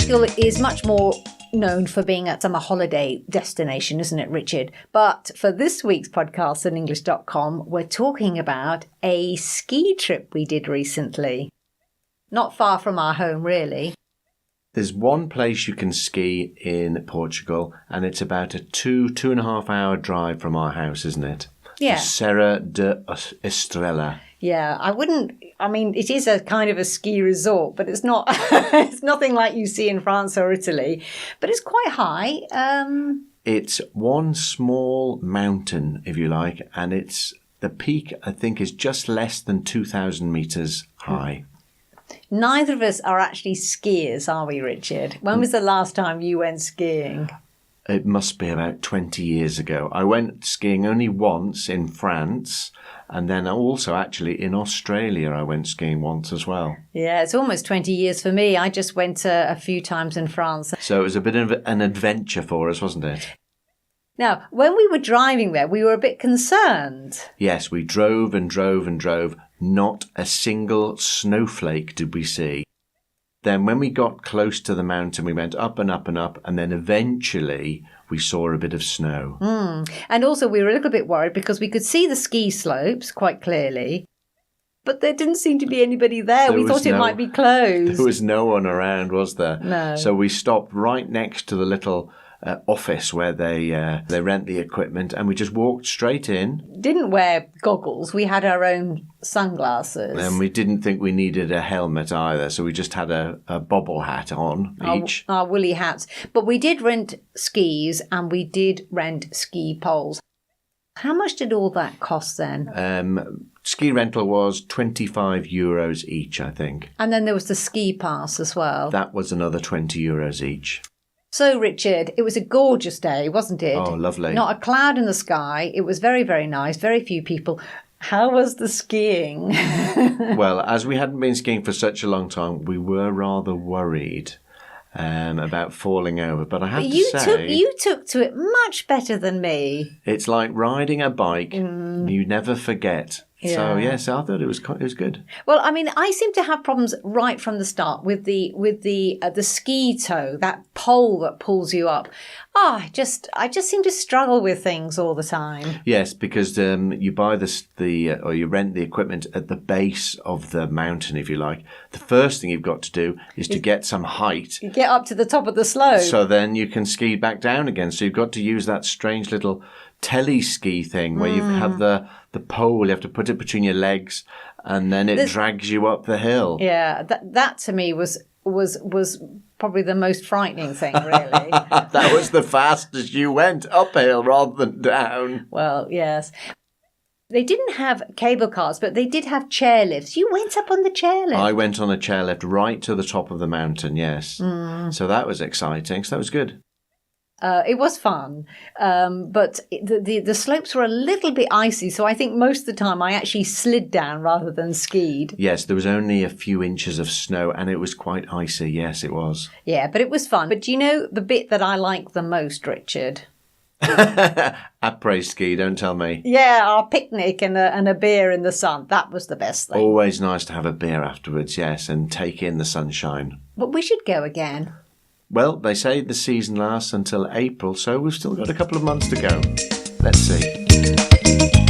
Portugal is much more known for being a summer holiday destination, isn't it, Richard? But for this week's podcast on English.com, we're talking about a ski trip we did recently. Not far from our home, really. There's one place you can ski in Portugal, and it's about a 2.5 hour drive from our house, isn't it? Yeah. The Serra de Estrela. Yeah, it is a kind of a ski resort, but it's not, it's nothing like you see in France or Italy, but it's quite high. It's one small mountain, if you like, and the peak, I think, is just less than 2,000 metres high. Neither of us are actually skiers, are we, Richard? When was the last time you went skiing? It must be about 20 years ago. I went skiing only once in France, and then also actually in Australia I went skiing once as well. Yeah, it's almost 20 years for me. I just went a few times in France. So it was a bit of an adventure for us, wasn't it? Now, when we were driving there, we were a bit concerned. Yes, we drove and drove and drove. Not a single snowflake did we see. Then when we got close to the mountain, we went up and up and up, and then eventually we saw a bit of snow. And also we were a little bit worried because we could see the ski slopes quite clearly, but there didn't seem to be anybody there. We thought it might be closed. There was no one around, was there? No. So we stopped right next to the little office where they rent the equipment, and we just walked straight in. Didn't wear goggles. We had our own sunglasses. And we didn't think we needed a helmet either, so we just had a bobble hat on each. Our woolly hats. But we did rent skis and we did rent ski poles. How much did all that cost then? Ski rental was €25 each, I think. And then there was the ski pass as well. That was another €20 each. So, Richard, it was a gorgeous day, wasn't it? Oh, lovely. Not a cloud in the sky. It was very, very nice. Very few people. How was the skiing? Well, as we hadn't been skiing for such a long time, we were rather worried about falling over. But I have to say... You took to it much better than me. It's like riding a bike. You never forget. Yeah. So, yes, I thought it was good. Well, I seem to have problems right from the start with the ski toe, that pole that pulls you up. I just seem to struggle with things all the time. Yes, because you buy or you rent the equipment at the base of the mountain, if you like. The first thing you've got to do is to get some height. You get up to the top of the slope. So then you can ski back down again. So you've got to use that strange little tele-ski thing where you have the pole, you have to put it between your legs, and then it drags you up the hill. Yeah, that to me was probably the most frightening thing, really. That was the fastest you went, uphill rather than down. Well, yes. They didn't have cable cars, but they did have chairlifts. You went up on the chairlift. I went on a chairlift right to the top of the mountain, yes. So that was exciting. So that was good. It was fun, but the slopes were a little bit icy, so I think most of the time I actually slid down rather than skied. Yes, there was only a few inches of snow and it was quite icy, yes, it was. Yeah, but it was fun. But do you know the bit that I like the most, Richard? Après-ski, don't tell me. Yeah, our picnic and a beer in the sun. That was the best thing. Always nice to have a beer afterwards, yes, and take in the sunshine. But we should go again. Well, they say the season lasts until April, so we've still got a couple of months to go. Let's see.